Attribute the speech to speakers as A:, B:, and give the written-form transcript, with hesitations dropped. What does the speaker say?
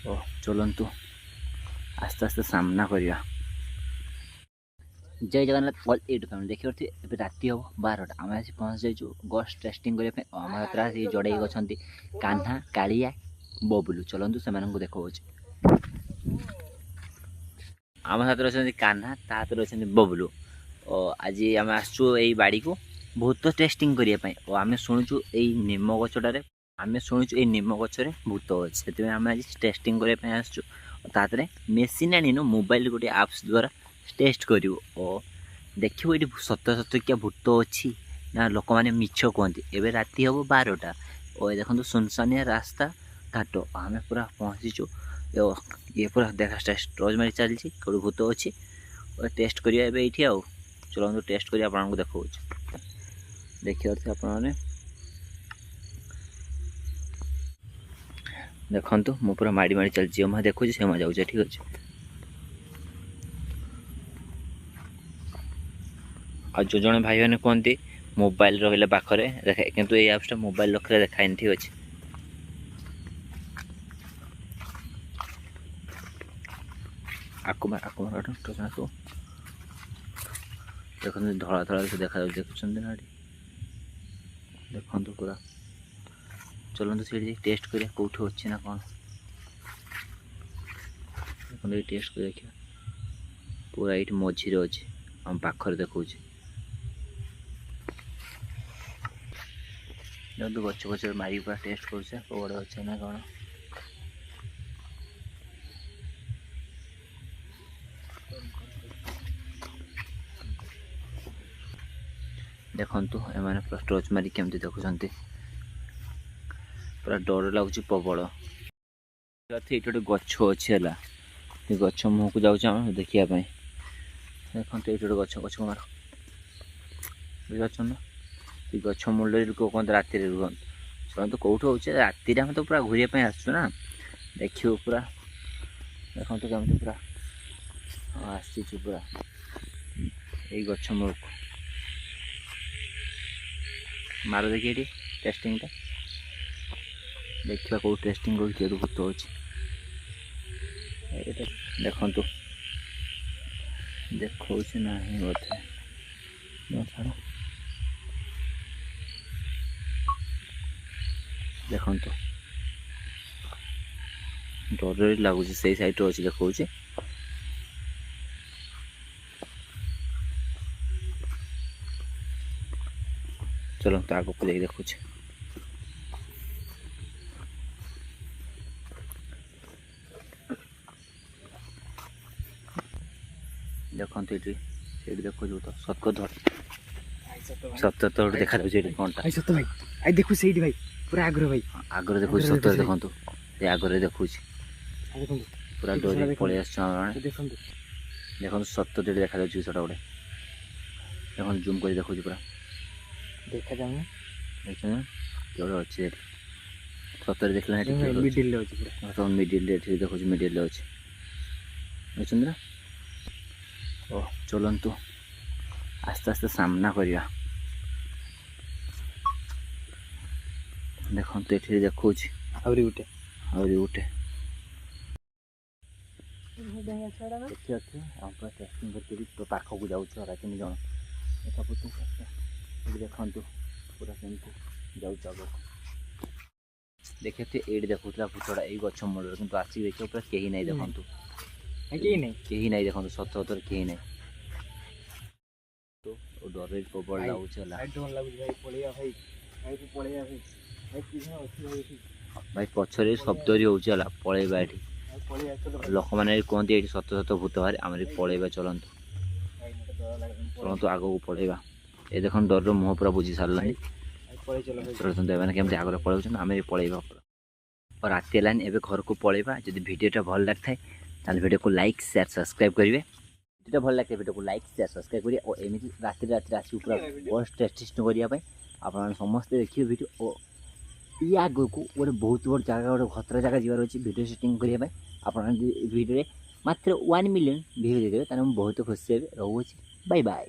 A: ଓ ଚଲନ୍ତୁ ଆସ୍ତେ ଆସ୍ତେ ସାମ୍ନା କରିବା। ଜୟ ଜଗନ୍ନାଥ ଅଲ୍ ୟୁଟ୍ୟୁବ୍ ଫ୍ୟାମିଲି ଦେଖିପାରୁଥିବେ ଏବେ ରାତି ହେବ 12ଟା। ଆମେ ଆସି ପହଞ୍ଚି ଯାଇଛୁ ଗଷ୍ଟ ଟେଷ୍ଟିଂ କରିବା ପାଇଁ। ଆମ ହାତରେ ଆସି ଜଡ଼େଇକି ଅଛନ୍ତି କାହ୍ନା, କାଳିଆ, ବବୁଲୁ। ଚଲନ୍ତୁ ସେମାନଙ୍କୁ ଦେଖାଉଛି। ଆମ ହାତରେ ଅଛନ୍ତି କାହ୍ନା, ତା ହାତରେ ଅଛନ୍ତି ବବୁଲୁ। ଓ ଆଜି ଆମେ ଆସିଛୁ ଏଇ ବାଡ଼ିକୁ ଭୂତ ଟେଷ୍ଟିଂ କରିବା ପାଇଁ। ଓ ଆମେ ଶୁଣିଛୁ ଏଇ ନିମ ଗଛଟାରେ ନିମ ଗଛରେ ଭୂତ ଅଛି, ସେଥିପାଇଁ ଆମେ ଆଜି ଟେଷ୍ଟିଂ କରିବା ପାଇଁ ଆସିଛୁ। ତା ଦେହରେ ମେସିନ୍ ଆଣିନୁ, ମୋବାଇଲ ଗୋଟେ ଆପ୍ସ ଦ୍ୱାରା ଟେଷ୍ଟ କରିବୁ ଓ ଦେଖିବୁ ଏଠି ସତ ସତକିଆ ଭୂତ ଅଛି ନା ଲୋକମାନେ ମିଛ କୁହନ୍ତି। ଏବେ ରାତି ହେବ 12ଟା ଓ ଦେଖନ୍ତୁ ସୁନସାନିଆ ରାସ୍ତା ଘାଟ। ଆମେ ପୁରା ପହଞ୍ଚିଛୁ। ଇଏ ପୁରା ଦେଖା ଟ୍ରଚ୍ ମାରି ଚାଲିଛି କେଉଁଠି ଭୂତ ଅଛି ଟେଷ୍ଟ କରିବା ଏବେ ଏଇଠି। ଆଉ ଚଲନ୍ତୁ ଟେଷ୍ଟ କରି ଆପଣଙ୍କୁ ଦେଖାଉଛି। ଦେଖିପାରୁଥିବେ ଆପଣମାନେ, ଦେଖନ୍ତୁ ମୁଁ ପୁରା ମାଡ଼ି ମାଡ଼ି ଚାଲିଛି। ଯେଉଁମାନେ ଦେଖୁଛି ସେମାନେ ଯାଉଛି। ଠିକ୍ ଅଛି। ଆଉ ଯେଉଁ ଜଣେ ଭାଇମାନେ କୁହନ୍ତି ମୋବାଇଲ ରହିଲେ ପାଖରେ ଦେଖାଏ, କିନ୍ତୁ ଏଇ ଆପ୍ସଟା ମୋବାଇଲ ରଖିଲେ ଦେଖାଏନି। ଠିକ୍ ଅଛି। ଦେଖନ୍ତୁ ଧଳା ଧଳା ଦେଖାଯାଉଛି, ଦେଖୁଛନ୍ତି ନା ଏଠି? ଦେଖନ୍ତୁ ପୁରା। ଚଲନ୍ତୁ ସେଇଠି ଟେଷ୍ଟ କରିବା କେଉଁଠି ଅଛି ନା କ'ଣ। ଦେଖନ୍ତୁ ଏଇ ଟେଷ୍ଟ କରି ଦେଖିବା। ପୁରା ଏଇଠି ମଝିରେ ଅଛି, ଆମ ପାଖରେ ଦେଖାଉଛି। ଦେଖନ୍ତୁ ଗଛ ଗଛରେ ମାରିକି ପୁରା ଟେଷ୍ଟ କରୁଛେ କେଉଁଆଡ଼େ ଅଛି ନା କ'ଣ। ଦେଖନ୍ତୁ ଏମାନେ ପୁରା ଟର୍ଚ୍ଚ ମାରି କେମିତି ଦେଖୁଛନ୍ତି, ପୁରା ଡର ଲାଗୁଛି ପ୍ରବଳ। ଏଇଠି ଗୋଟେ ଗଛ ଅଛି ହେଲା, ଏ ଗଛ ମୁହଁକୁ ଯାଉଛି ଆମେ ଦେଖିବା ପାଇଁ। ଦେଖନ୍ତୁ ଏଇଠି ଗୋଟେ ଗଛ ମାର ବୁଝିପାରୁଛନ୍ତି ନା? ଏ ଗଛ ମୂଳରେ ଲୋକ କୁହନ୍ତି ରାତିରେ ରୁହନ୍ତି। ଶୁଣନ୍ତୁ କେଉଁଠି ହେଉଛି ରାତିରେ, ଆମେ ତ ପୁରା ଘୁରିବା ପାଇଁ ଆସିଛୁ ନା, ଦେଖିବୁ ପୁରା। ଦେଖନ୍ତୁ କେମିତି ପୁରା ଆସିଛୁ ପୁରା ଏଇ ଗଛ ମୂଳକୁ। ମାର ଦେଖି ଏଠି ଟେଷ୍ଟିଂଟା ଦେଖିବା କେଉଁ ଟେଷ୍ଟିଂ କରୁଛି, କେଉଁଠୁ ଭୂତ ଅଛି। ଏଇଟା ଦେଖନ୍ତୁ ଦେଖାଉଛି ନାହିଁ ବୋଧେ। ଦେଖନ୍ତୁ ଡରରେ ଲାଗୁଛି, ସେଇ ସାଇଡ଼୍ରେ ଅଛି ଦେଖାଉଛି। ଚଲନ୍ତୁ ଆଗକୁ ଯାଇକି ଦେଖୁଛି। ଦେଖନ୍ତୁ ଏଠି ସେଇଠି ଦେଖୁଛୁ ତ ସତ ଗୋଟେ ଦେଖାଯାଉଛି ଏଠି କ'ଣଟା।
B: ସତ ଭାଇ ଦେଖୁ ସେଇଠି ଭାଇ, ପୁରା ଆଗରେ ଭାଇ,
A: ଆଗରେ ଦେଖୁଛି ସତରେ। ଦେଖନ୍ତୁ ଏ ଆଗରେ ଦେଖୁଛି, ପୁରା ଡରି ପଳେଇ ଆସିଛୁ ଆମେ। ଦେଖନ୍ତୁ ସତ ଏଠି ଦେଖାଯାଉଛି ସେଟା ଗୋଟେ। ଦେଖନ୍ତୁ ଜୁମ୍ କରି ଦେଖୁଛି, ପୁରା
B: ଦେଖାଯାଉନି।
A: ଦେଖୁଛନ୍ତି କେଉଁଠି ଅଛି ଏଠି ସତରେ ଦେଖିଲା ଏଠି
B: ମିଡିଲରେ ଅଛି,
A: ମିଡିଲରେ ଏଠି ଦେଖୁଛି, ମିଡିଲରେ ଅଛି। ବୁଝୁଛନ୍ତି ନା? ଓ ଚଲନ୍ତୁ ଆସ୍ତେ ଆସ୍ତେ ସାମ୍ନା କରିବା। ଦେଖନ୍ତୁ ଏଠି ଦେଖାଉଛି
B: ଆହୁରି ଗୋଟେ
A: ଏଠି ଅଛି। ଆମ ପୁରା ଟେଷ୍ଟିଂ କରିକି ପାଖକୁ ଯାଉଛୁ ହେଲା 3 ଜଣ। ଏଠି ଦେଖନ୍ତୁ ପୁରା କେମିତି ଯାଉଛି ଆଗକୁ। ଦେଖିବେ ଏଇଠି ଦେଖୁଥିଲା ଭୂତଟା ଏଇ ଗଛ ମୂଳରେ, କିନ୍ତୁ ଆସିକି ଦେଖିବ ପୁରା କେହି ନାହିଁ। ଦେଖନ୍ତୁ କେହି ନାହିଁ, ଦେଖନ୍ତୁ ସତରେ କେହି ନାହିଁ। ଡରରେ ପ୍ରବଳ ଲାଗୁଛି ହେଲା ଭାଇ। ପଛରେ ଶବ୍ଦ ବି ହେଉଛି ହେଲା, ପଳେଇବା ଏଠି। ଲୋକମାନେ କୁହନ୍ତି ଏଇଠି ସତ ଭୂତ ବାହାରେ, ଆମର ପଳେଇବା। ଚଲନ୍ତୁ ଆଗକୁ ପଳେଇବା। ଏ ଦେଖନ୍ତୁ ଡରର ମୁହଁ ପୁରା ବୁଝି ସାରିଲାଣି। ଚଳନ୍ତୁ ଏମାନେ କେମିତି ଆଗରେ ପଳାଉଛନ୍ତି, ଆମେ ପଳେଇବା। ରାତି ହେଲାନି, ଏବେ ଘରକୁ ପଳେଇବା। ଯଦି ଭିଡ଼ିଓଟା ଭଲ ଲାଗିଥାଏ ତାହେଲେ ଭିଡ଼ିଓକୁ ଲାଇକ୍, ସେୟାର, ସବସ୍କ୍ରାଇବ୍ କରିବେ। ଭିଡ଼ିଓଟା ଭଲ ଲାଗିଥାଏ ଭିଡ଼ିଓକୁ ଲାଇକ୍, ସେୟାର, ସବସ୍କ୍ରାଇବ୍ କରିବେ। ଓ ଏମିତି ରାତିରେ ଆସିବୁ ପୁରା ବସ୍ ଟେଷ୍ଟ କରିବା ପାଇଁ ଆପଣମାନେ ସମସ୍ତେ ଦେଖିବେ ଭିଡ଼ିଓ। ଓ ଇ ଆଗକୁ ଗୋଟେ ବହୁତ ବଡ଼ ଜାଗା, ଗୋଟେ ଖତରା ଜାଗା ଯିବାର ଅଛି ଭିଡ଼ିଓ ସେଟିଂ କରିବା ପାଇଁ। ଆପଣମାନେ ଯଦି ଭିଡ଼ିଓରେ ମାତ୍ର 1 ମିଲିୟନ୍ ଭିଉ ଦେଇଦେବେ ତାହେଲେ ମୁଁ ବହୁତ ଖୁସି ହେବି। ରହୁଛି, ବାଇ ବାଇ।